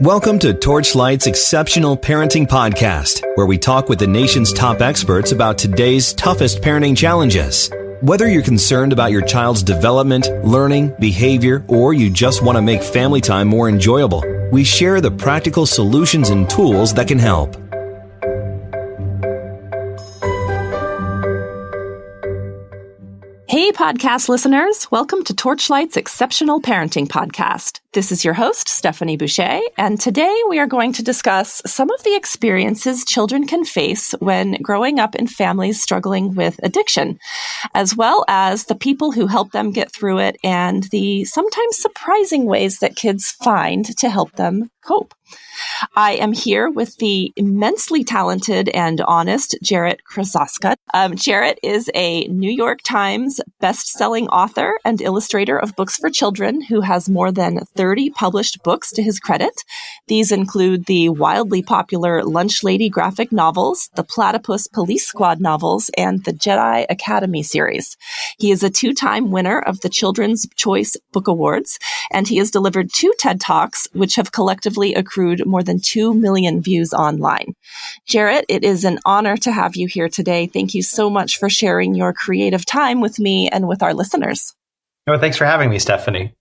Welcome to Torchlight's Exceptional Parenting Podcast, where we talk with the nation's top experts about today's toughest parenting challenges. Whether you're concerned about your child's development, learning, behavior, or you just want to make family time more enjoyable, we share the practical solutions and tools that can help. Hey, podcast listeners. Welcome to Torchlight's Exceptional Parenting Podcast. This is your host, Stefanie Boucher, and today we are going to discuss some of the experiences children can face when growing up in families struggling with addiction, as well as the people who help them get through it and the sometimes surprising ways that kids find to help them cope. I am here with the immensely talented and honest Jarrett Krosoczka. Jarrett is a New York Times best-selling author and illustrator of books for children who has more than 30 published books to his credit. These include the wildly popular Lunch Lady graphic novels, the Platypus Police Squad novels, and the Jedi Academy series. He is a two-time winner of the Children's Choice Book Awards, and he has delivered 2 TED Talks, which have collectively accrued more than 2 million views online. Jarrett, it is an honor to have you here today. Thank you so much for sharing your creative time with me and with our listeners. Oh, thanks for having me, Stefanie.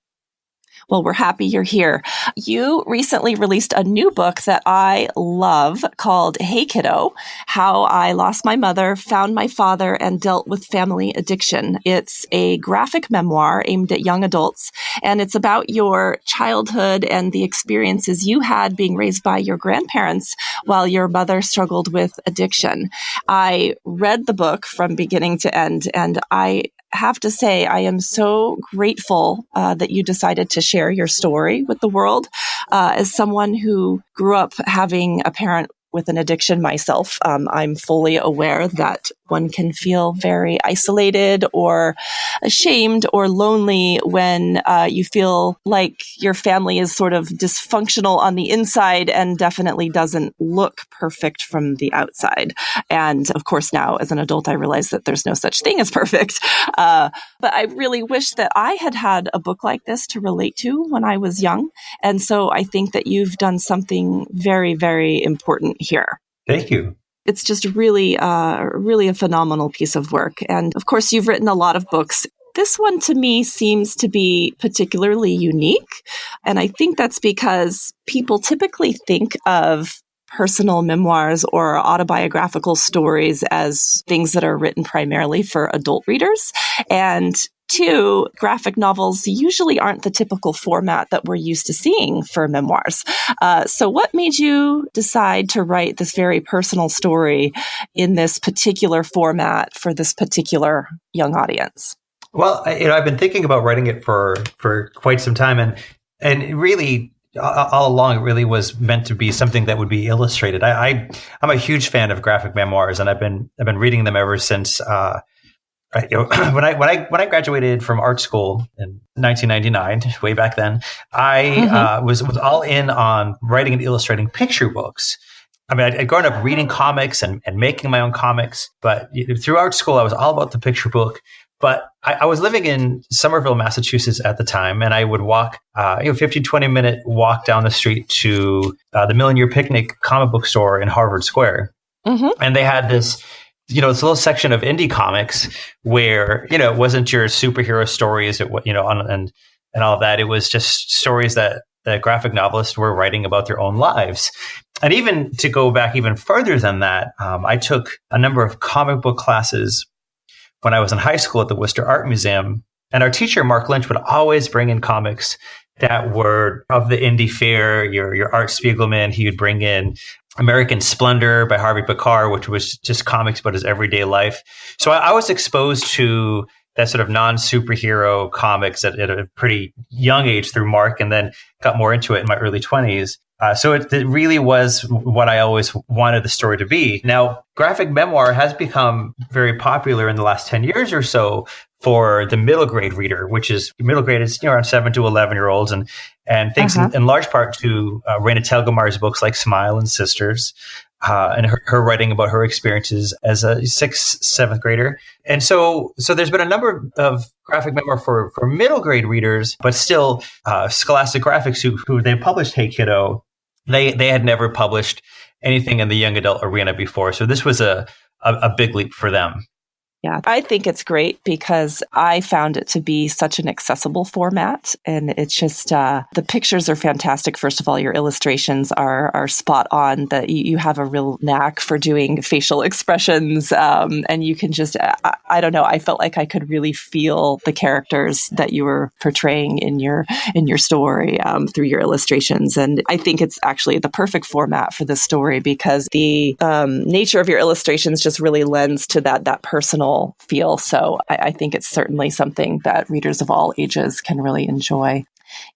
Well, we're happy you're here. You recently released a new book that I love called Hey Kiddo, How I Lost My Mother, Found My Father, and Dealt with Family Addiction. It's a graphic memoir aimed at young adults, and it's about your childhood and the experiences you had being raised by your grandparents while your mother struggled with addiction. I read the book from beginning to end, and I have to say, I am so grateful that you decided to share your story with the world. As someone who grew up having a parent with an addiction myself, I'm fully aware that one can feel very isolated or ashamed or lonely when you feel like your family is sort of dysfunctional on the inside and definitely doesn't look perfect from the outside. And of course, now as an adult, I realize that there's no such thing as perfect. But I really wish that I had had a book like this to relate to when I was young. And so I think that you've done something very, very important here. Thank you. It's just really a phenomenal piece of work. And of course, you've written a lot of books. This one to me seems to be particularly unique. And I think that's because people typically think of personal memoirs or autobiographical stories as things that are written primarily for adult readers. And 2, graphic novels usually aren't the typical format that we're used to seeing for memoirs. So what made you decide to write this very personal story in this particular format for this particular young audience? Well, I've been thinking about writing it for quite some time, and really all along it really was meant to be something that would be illustrated. I'm a huge fan of graphic memoirs, and I've been reading them ever since. When I graduated from art school in 1999, way back then, I was all in on writing and illustrating picture books. I mean, I'd grown up reading comics and making my own comics, but through art school, I was all about the picture book. But I was living in Somerville, Massachusetts at the time, and I would walk, 15, 20-minute walk down the street to the Million Year Picnic comic book store in Harvard Square. Mm-hmm. And they had this little section of indie comics where, it wasn't your superhero stories, and all of that. It was just stories that the graphic novelists were writing about their own lives. And even to go back even further than that, I took a number of comic book classes when I was in high school at the Worcester Art Museum. And our teacher, Mark Lynch, would always bring in comics that were of the indie fare, your Art Spiegelman. He would bring in American Splendor by Harvey Pekar, which was just comics about his everyday life. So I was exposed to that sort of non-superhero comics at a pretty young age through Mark, and then got more into it in my early 20s. So it really was what I always wanted the story to be. Now, graphic memoir has become very popular in the last 10 years or so for the middle grade reader, which is middle grade is around 7 to 11-year-olds, and thanks in large part to Raina Telgemar's books like Smile and Sisters, and her writing about her experiences as a 6th, 7th grader. And so there's been a number of graphic memoir for middle grade readers, but still Scholastic Graphics, who they published Hey Kiddo, They had never published anything in the young adult arena before. So this was a big leap for them. Yeah, I think it's great because I found it to be such an accessible format. And it's just, the pictures are fantastic. First of all, your illustrations are spot on, that you have a real knack for doing facial expressions. And you can just, I don't know, I felt like I could really feel the characters that you were portraying in your story through your illustrations. And I think it's actually the perfect format for this story because the nature of your illustrations just really lends to that personal feel. So I think it's certainly something that readers of all ages can really enjoy.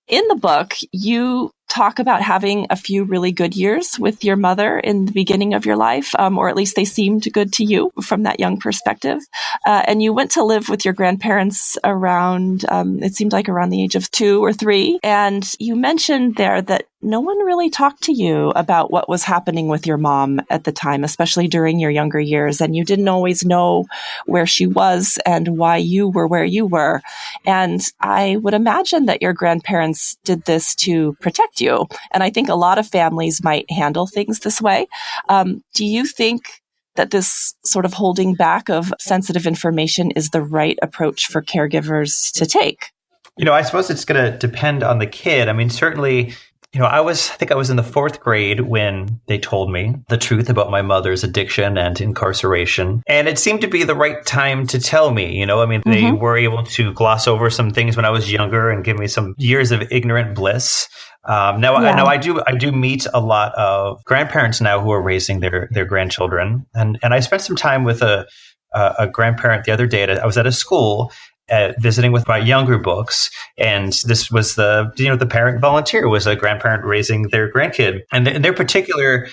In the book, you talk about having a few really good years with your mother in the beginning of your life, or at least they seemed good to you from that young perspective. And you went to live with your grandparents around, it seemed like around the age of 2 or 3. And you mentioned there that no one really talked to you about what was happening with your mom at the time, especially during your younger years. And you didn't always know where she was and why you were where you were. And I would imagine that your grandparents did this to protect you. And I think a lot of families might handle things this way. Do you think that this sort of holding back of sensitive information is the right approach for caregivers to take? I suppose it's going to depend on the kid. I mean, certainly, I think I was in the 4th grade when they told me the truth about my mother's addiction and incarceration. And it seemed to be the right time to tell me, they were able to gloss over some things when I was younger and give me some years of ignorant bliss. Now I do meet a lot of grandparents now who are raising their grandchildren. And I spent some time with a grandparent the other day. I was at a school visiting with my younger books, and this was the parent volunteer was a grandparent raising their grandkid, and in their particular,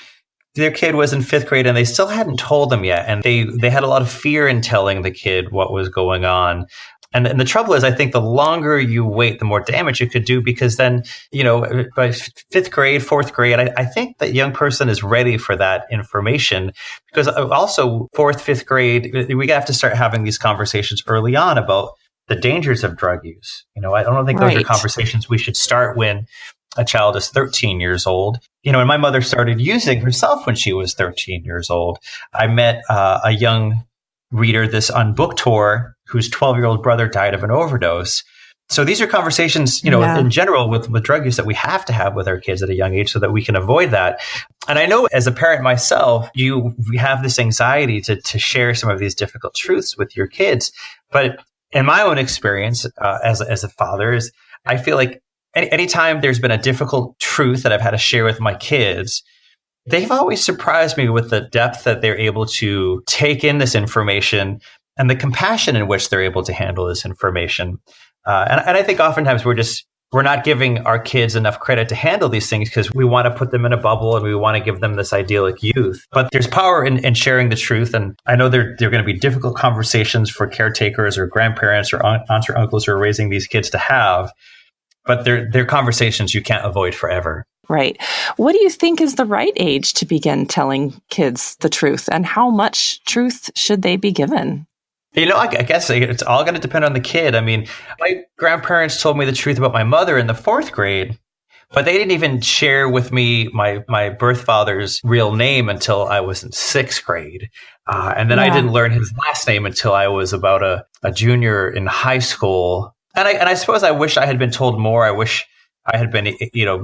their kid was in 5th grade, and they still hadn't told them yet, and they had a lot of fear in telling the kid what was going on. And the trouble is, I think the longer you wait, the more damage you could do, because then, by 5th grade, 4th grade, I think that young person is ready for that information, because also 4th, 5th grade, we have to start having these conversations early on about the dangers of drug use. I don't think those are conversations we should start when a child is 13 years old. And my mother started using herself when she was 13 years old. I met a young reader on book tour whose 12-year-old brother died of an overdose. So these are conversations, in general with drug use that we have to have with our kids at a young age so that we can avoid that. And I know as a parent myself, we have this anxiety to share some of these difficult truths with your kids. But in my own experience as a father, is I feel like anytime there's been a difficult truth that I've had to share with my kids, they've always surprised me with the depth that they're able to take in this information and the compassion in which they're able to handle this information. And I think oftentimes we're not giving our kids enough credit to handle these things because we want to put them in a bubble and we want to give them this idyllic youth. But there's power in sharing the truth. And I know they're going to be difficult conversations for caretakers or grandparents or aunts or uncles who are raising these kids to have. But they're conversations you can't avoid forever. Right. What do you think is the right age to begin telling kids the truth, and how much truth should they be given? I guess it's all going to depend on the kid. I mean, my grandparents told me the truth about my mother in the 4th grade, but they didn't even share with me my birth father's real name until I was in 6th grade. And then I didn't learn his last name until I was about a junior in high school. And I suppose I wish I had been told more. I wish I had been,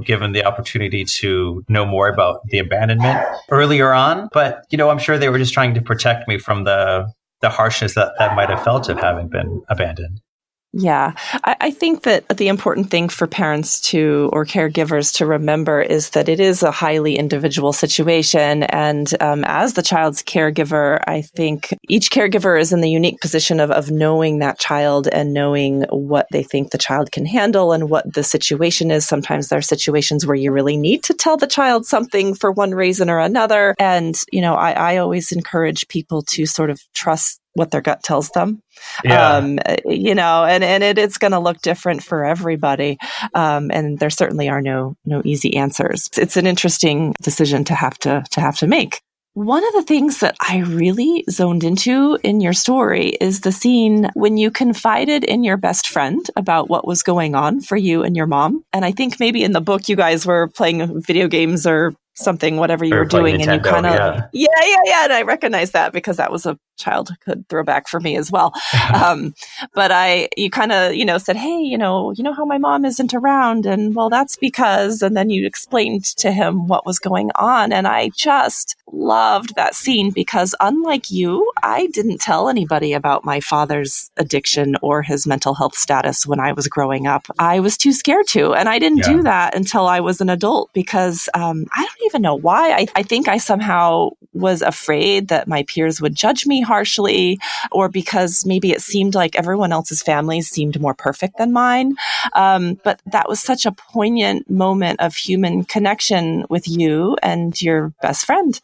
given the opportunity to know more about the abandonment earlier on. But, I'm sure they were just trying to protect me from the harshness that might have felt of having been abandoned. Yeah, I think that the important thing for parents or caregivers to remember is that it is a highly individual situation. And as the child's caregiver, I think each caregiver is in the unique position of knowing that child and knowing what they think the child can handle and what the situation is. Sometimes there are situations where you really need to tell the child something for one reason or another. And, I always encourage people to sort of trust what their gut tells them. Yeah. And it's going to look different for everybody. And there certainly are no easy answers. It's an interesting decision to have to make. One of the things that I really zoned into in your story is the scene when you confided in your best friend about what was going on for you and your mom. And I think maybe in the book you guys were playing video games or something, whatever you were doing, Nintendo, and you kind of, yeah. and I recognize that because that was a childhood throwback for me as well. But you kind of, said, hey, you know how my mom isn't around, and well, that's because, and then you explained to him what was going on, and I just loved that scene because unlike you, I didn't tell anybody about my father's addiction or his mental health status when I was growing up. I was too scared to, and I didn't do that until I was an adult because I don't even know why. I think I somehow was afraid that my peers would judge me harshly, or because maybe it seemed like everyone else's families seemed more perfect than mine. But that was such a poignant moment of human connection with you and your best friend.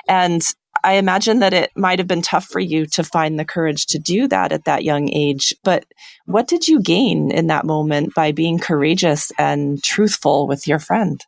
And I imagine that it might have been tough for you to find the courage to do that at that young age. But what did you gain in that moment by being courageous and truthful with your friend?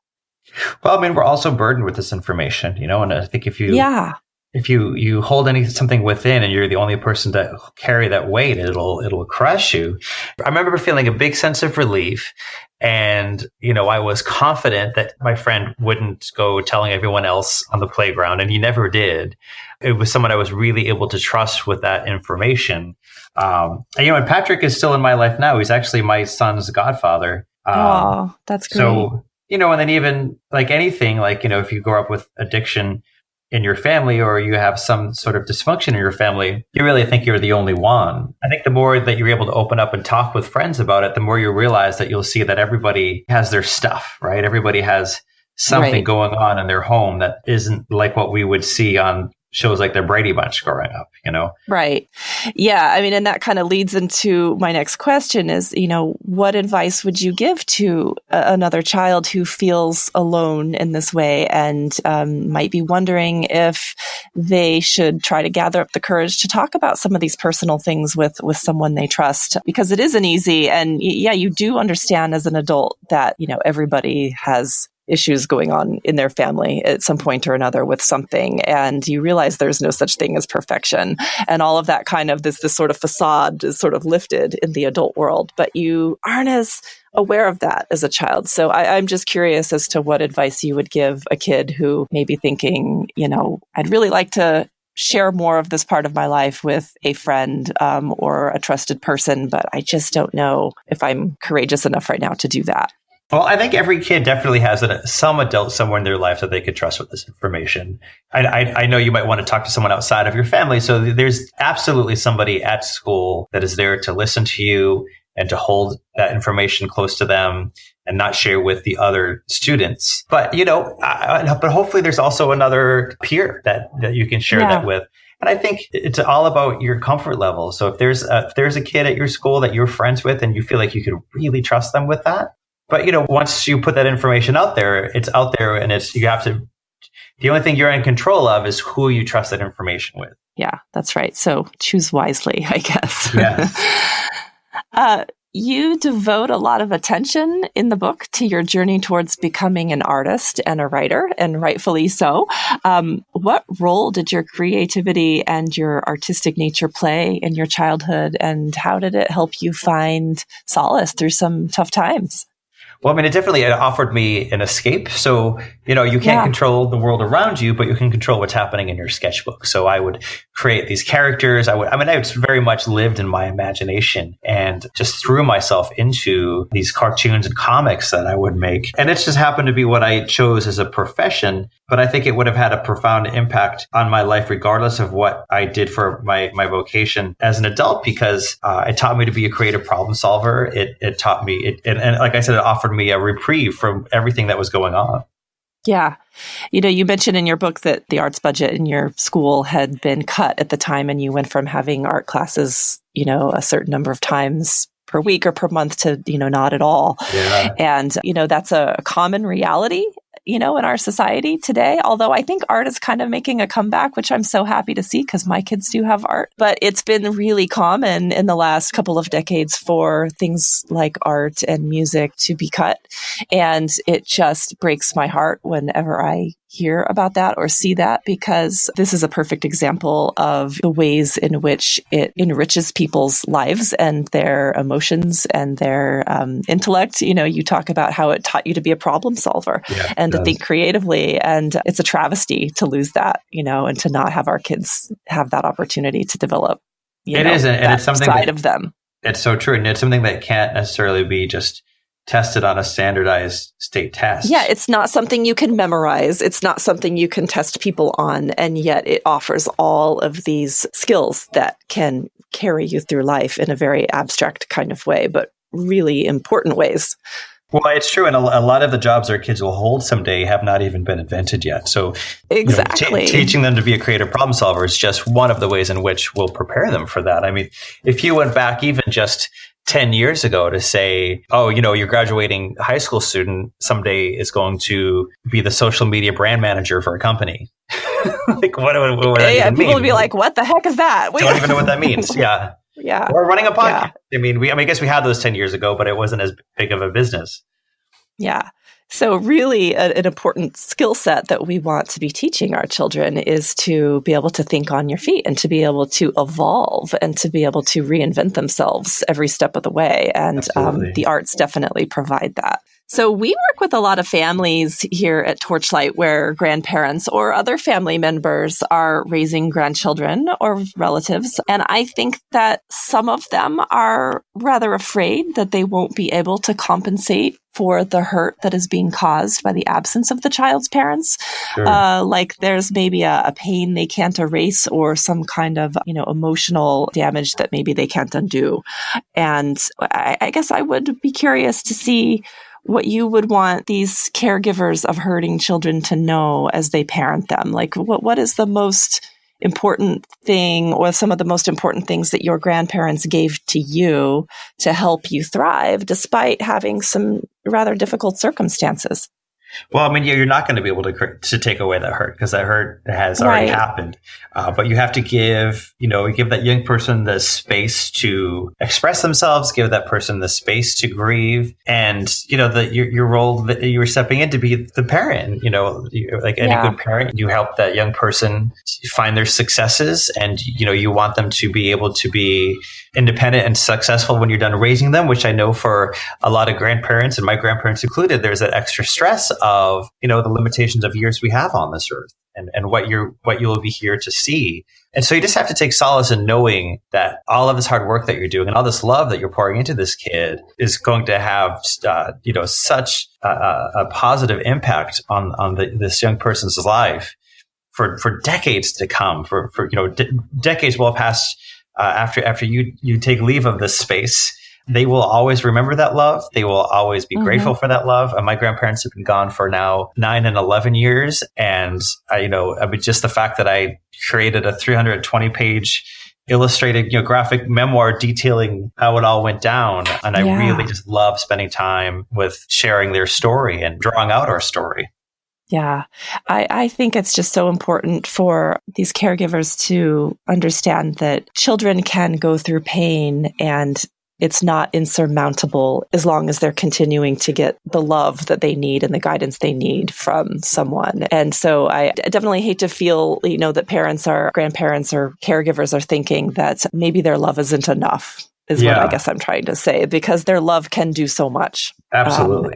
Well, I mean, we're also burdened with this information, and I think if you hold something within and you're the only person to carry that weight, it'll crush you. I remember feeling a big sense of relief. And, I was confident that my friend wouldn't go telling everyone else on the playground, and he never did. It was someone I was really able to trust with that information. And Patrick is still in my life now. He's actually my son's godfather. Oh, that's great. So, and then even like anything, like, if you grow up with addiction in your family or you have some sort of dysfunction in your family, you really think you're the only one. I think the more that you're able to open up and talk with friends about it, the more you realize that you'll see that everybody has their stuff, right? Everybody has something going on in their home that isn't like what we would see on shows like the Brady Bunch growing up, Right. Yeah. I mean, and that kind of leads into my next question is, what advice would you give to another child who feels alone in this way and might be wondering if they should try to gather up the courage to talk about some of these personal things with someone they trust? Because it isn't easy. And you do understand as an adult that, everybody has issues going on in their family at some point or another with something. And you realize there's no such thing as perfection. And all of that kind of this sort of facade is sort of lifted in the adult world, but you aren't as aware of that as a child. So I'm just curious as to what advice you would give a kid who may be thinking, I'd really like to share more of this part of my life with a friend or a trusted person, but I just don't know if I'm courageous enough right now to do that. Well, I think every kid definitely has some adult somewhere in their life that they could trust with this information. I know you might want to talk to someone outside of your family. So there's absolutely somebody at school that is there to listen to you and to hold that information close to them and not share with the other students. But, but hopefully there's also another peer that you can share that with. And I think it's all about your comfort level. So if there's a kid at your school that you're friends with and you feel like you could really trust them with that, but, once you put that information out there, it's out there and the only thing you're in control of is who you trust that information with. Yeah, that's right. So choose wisely, I guess. Yes. You devote a lot of attention in the book to your journey towards becoming an artist and a writer, and rightfully so. What role did your creativity and your artistic nature play in your childhood, and how did it help you find solace through some tough times? Well, I mean, it offered me an escape. So, you can't control the world around you, but you can control what's happening in your sketchbook. So I would create these characters. I very much lived in my imagination and just threw myself into these cartoons and comics that I would make. And it just happened to be what I chose as a profession. But I think it would have had a profound impact on my life, regardless of what I did for my vocation as an adult, because it taught me to be a creative problem solver. It taught me, and like I said, it offered me a reprieve from everything that was going on. Yeah. You mentioned in your book that the arts budget in your school had been cut at the time, and you went from having art classes, a certain number of times per week or per month to, not at all. Yeah. And, that's a common reality, in our society today. Although I think art is kind of making a comeback, which I'm so happy to see because my kids do have art. But it's been really common in the last couple of decades for things like art and music to be cut. And it just breaks my heart whenever I hear about that or see that, because this is a perfect example of the ways in which it enriches people's lives and their emotions and their intellect. You talk about how it taught you to be a problem solver and to think creatively. And it's a travesty to lose that, and to not have our kids have that opportunity to develop, and it's something side of them. It's so true. And it's something that can't necessarily be just tested on a standardized state test. Yeah, it's not something you can memorize. It's not something you can test people on. And yet it offers all of these skills that can carry you through life in a very abstract kind of way, but really important ways. Well, it's true. And a lot of the jobs our kids will hold someday have not even been invented yet. So exactly. Teaching them to be a creative problem solver is just one of the ways in which we'll prepare them for that. I mean, if you went back even just 10 years ago to say, oh, your graduating high school student someday is going to be the social media brand manager for a company. Like, what would that even mean? People would be like, what the heck is that? We don't even know what that means. Yeah. Yeah. Or running a podcast. Yeah. I guess we had those 10 years ago, but it wasn't as big of a business. Yeah. So really an important skill set that we want to be teaching our children is to be able to think on your feet and to be able to evolve and to be able to reinvent themselves every step of the way. And the arts definitely provide that. So we work with a lot of families here at Torchlight where grandparents or other family members are raising grandchildren or relatives. And I think that some of them are rather afraid that they won't be able to compensate for the hurt that is being caused by the absence of the child's parents. Sure. Like there's maybe a pain they can't erase or some kind of, emotional damage that maybe they can't undo. And I guess I would be curious to see what you would want these caregivers of hurting children to know as they parent them. Like what is the most important thing or some of the most important things that your grandparents gave to you to help you thrive despite having some rather difficult circumstances? Well, I mean, you're not going to be able to take away that hurt because that hurt has already happened. But you have to give that young person the space to express themselves, give that person the space to grieve. And, your role that you were stepping in to be the parent, like any good parent, you help that young person find their successes and, you want them to be able to be independent and successful when you're done raising them, which I know for a lot of grandparents and my grandparents included, there's that extra stress of, the limitations of years we have on this earth and what you'll be here to see. And so you just have to take solace in knowing that all of this hard work that you're doing and all this love that you're pouring into this kid is going to have, such a positive impact on this young person's life for decades to come, for decades will pass after you take leave of this space. They will always remember that love. They will always be grateful for that love. And my grandparents have been gone for now 9 and 11 years. And just the fact that I created a 320-page illustrated, graphic memoir detailing how it all went down. And I really just love spending time with sharing their story and drawing out our story. Yeah, I think it's just so important for these caregivers to understand that children can go through pain and it's not insurmountable as long as they're continuing to get the love that they need and the guidance they need from someone. And so I definitely hate to feel, that parents or grandparents or caregivers are thinking that maybe their love isn't enough, is what I guess I'm trying to say, because their love can do so much. Absolutely.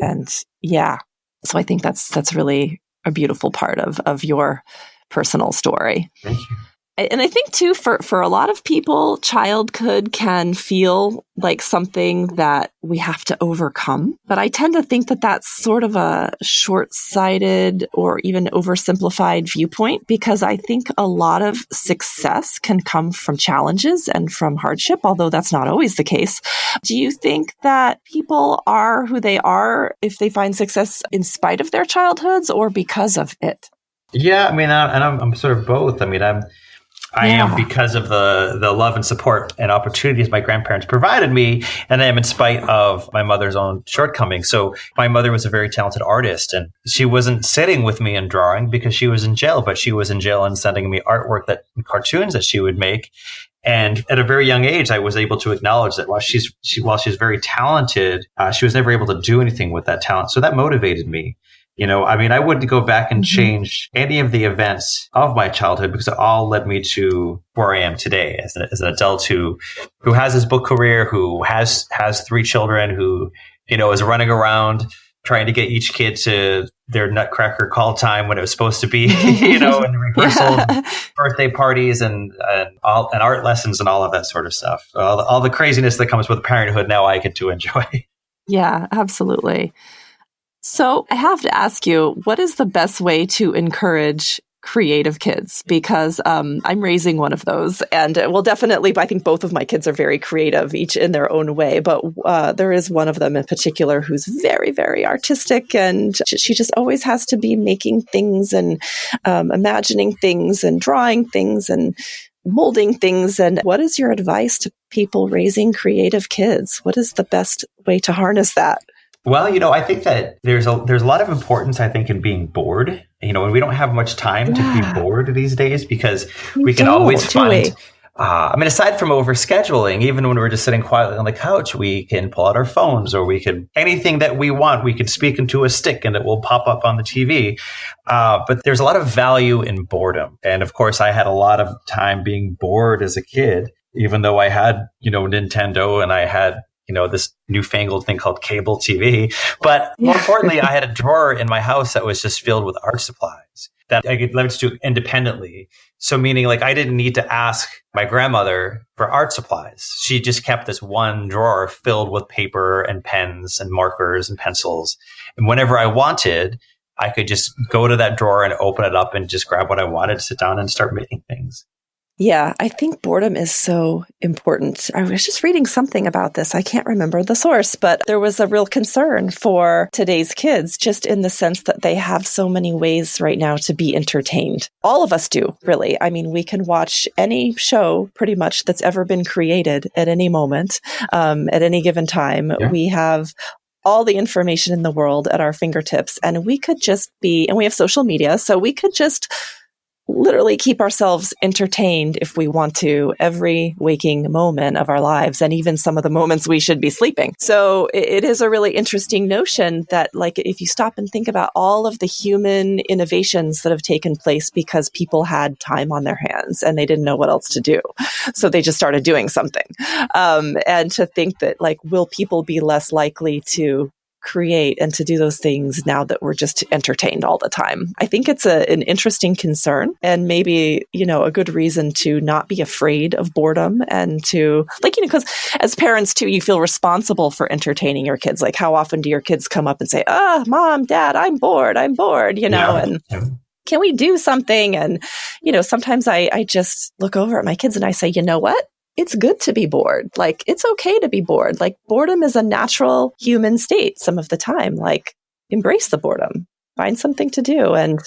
So I think that's really a beautiful part of your personal story. Thank you. And I think too, for a lot of people, childhood can feel like something that we have to overcome. But I tend to think that that's sort of a short-sighted or even oversimplified viewpoint, because I think a lot of success can come from challenges and from hardship, although that's not always the case. Do you think that people are who they are if they find success in spite of their childhoods or because of it? Yeah, I mean, I'm sort of both. I mean, I am because of the love and support and opportunities my grandparents provided me, and I am in spite of my mother's own shortcomings. So my mother was a very talented artist, and she wasn't sitting with me and drawing because she was in jail, but she was in jail and sending me artwork cartoons that she would make. And at a very young age, I was able to acknowledge that while she's very talented, she was never able to do anything with that talent. So that motivated me. I mean, I wouldn't go back and change any of the events of my childhood because it all led me to where I am today as an adult who has his book career, who has 3 children, who, is running around trying to get each kid to their nutcracker call time when it was supposed to be, and rehearsal, birthday parties and art lessons and all of that sort of stuff. All the craziness that comes with parenthood now I get to enjoy. Yeah, absolutely. So I have to ask you, what is the best way to encourage creative kids? Because I'm raising one of those, and definitely, I think both of my kids are very creative, each in their own way. But there is one of them in particular who's very, very artistic, and she just always has to be making things and imagining things and drawing things and molding things. And what is your advice to people raising creative kids? What is the best way to harness that? Well, I think that there's a lot of importance, I think, in being bored. And we don't have much time to be bored these days because we can always find, aside from overscheduling, even when we're just sitting quietly on the couch, we can pull out our phones or anything that we want, we can speak into a stick and it will pop up on the TV. But there's a lot of value in boredom. And of course, I had a lot of time being bored as a kid, even though I had, Nintendo and I had this newfangled thing called cable TV. But more importantly, I had a drawer in my house that was just filled with art supplies that I could leverage to independently. So meaning I didn't need to ask my grandmother for art supplies. She just kept this one drawer filled with paper and pens and markers and pencils. And whenever I wanted, I could just go to that drawer and open it up and just grab what I wanted, sit down and start making things. Yeah, I think boredom is so important. I was just reading something about this. I can't remember the source, but there was a real concern for today's kids, just in the sense that they have so many ways right now to be entertained. All of us do, really. I mean, we can watch any show pretty much that's ever been created at any moment, at any given time. Yeah. We have all the information in the world at our fingertips, and we could just and we have social media, so we could just literally keep ourselves entertained if we want to every waking moment of our lives, and even some of the moments we should be sleeping. So it is a really interesting notion that if you stop and think about all of the human innovations that have taken place because people had time on their hands and they didn't know what else to do. So they just started doing something. And to think that will people be less likely to create and to do those things now that we're just entertained all the time? I think it's an interesting concern, and maybe, a good reason to not be afraid of boredom, and to because as parents too, you feel responsible for entertaining your kids. How often do your kids come up and say, Mom, Dad, I'm bored, and can we do something? And, sometimes I just look over at my kids and I say, you know what? It's good to be bored. It's okay to be bored. Boredom is a natural human state some of the time. Embrace the boredom, find something to do. And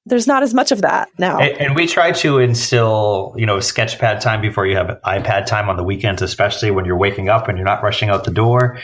there's not as much of that now. And we try to instill, sketchpad time before you have iPad time on the weekends, especially when you're waking up and you're not rushing out the door.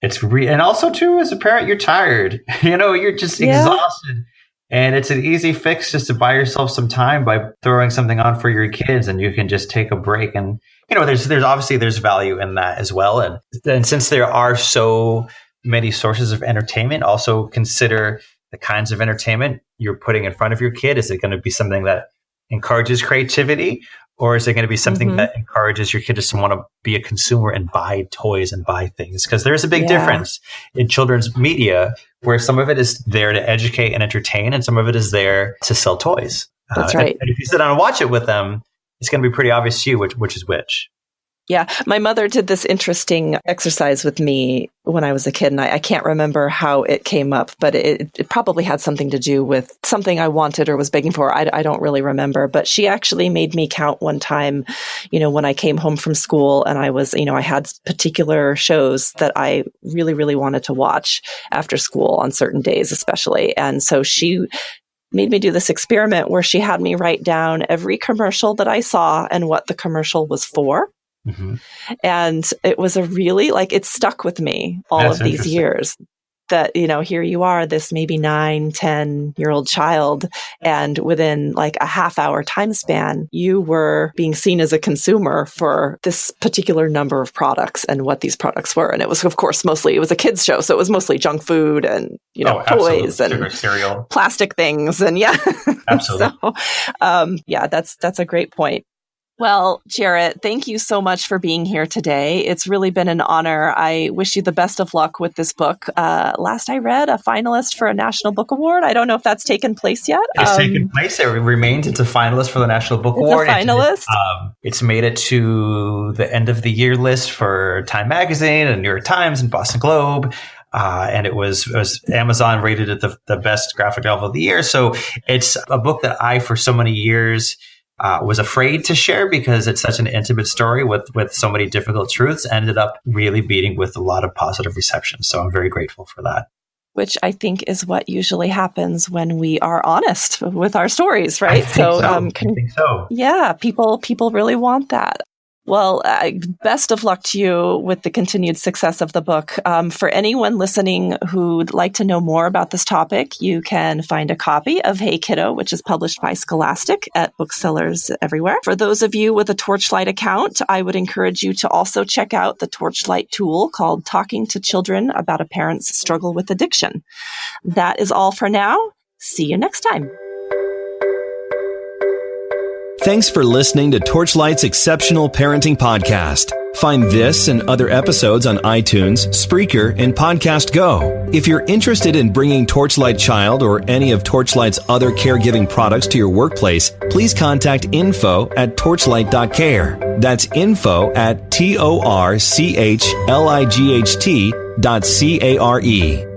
And also too, as a parent, you're tired, you're just exhausted. And it's an easy fix just to buy yourself some time by throwing something on for your kids, and you can just take a break. And, there's obviously there's value in that as well. And since there are so many sources of entertainment, also consider the kinds of entertainment you're putting in front of your kid. Is it going to be something that encourages creativity, or is it going to be something that encourages your kid just to want to be a consumer and buy toys and buy things? Because there's a big difference in children's media, where some of it is there to educate and entertain, and some of it is there to sell toys. That's right. And if you sit down and watch it with them, it's going to be pretty obvious to you which is which. Yeah. My mother did this interesting exercise with me when I was a kid, and I can't remember how it came up, but it probably had something to do with something I wanted or was begging for. I don't really remember, but she actually made me count one time, when I came home from school and I was, I had particular shows that I really, really wanted to watch after school on certain days, especially. And so she made me do this experiment where she had me write down every commercial that I saw and what the commercial was for. Mm-hmm. And it was a really, it stuck with me all of these years. that, here you are, this maybe 9, 10-year-old child, and within like a half-hour time span, you were being seen as a consumer for this particular number of products and what these products were. And it was, of course, it was a kids show, so it was mostly junk food and, toys and sugar, cereal, plastic things. And absolutely. That's a great point. Well, Jarrett, thank you so much for being here today. It's really been an honor. I wish you the best of luck with this book. Last I read, a finalist for a National Book Award. I don't know if that's taken place yet. It's taken place. It remains. It's a finalist for the National Book Award. A finalist. It's made it to the end of the year list for Time Magazine and New York Times and Boston Globe. And it was Amazon rated it the best graphic novel of the year. So it's a book that I, for so many years, was afraid to share because it's such an intimate story with so many difficult truths, ended up really meeting with a lot of positive reception. So I'm very grateful for that. Which I think is what usually happens when we are honest with our stories, right? I think so. Yeah, people really want that. Well, best of luck to you with the continued success of the book. For anyone listening who'd like to know more about this topic, you can find a copy of Hey Kiddo, which is published by Scholastic at booksellers everywhere. For those of you with a Torchlight account, I would encourage you to also check out the Torchlight tool called Talking to Children About a Parent's Struggle with Addiction. That is all for now. See you next time. Thanks for listening to Torchlight's Exceptional Parenting Podcast. Find this and other episodes on iTunes, Spreaker, and Podcast Go. If you're interested in bringing Torchlight Child or any of Torchlight's other caregiving products to your workplace, please contact info@torchlight.care. That's info@torchlight.care.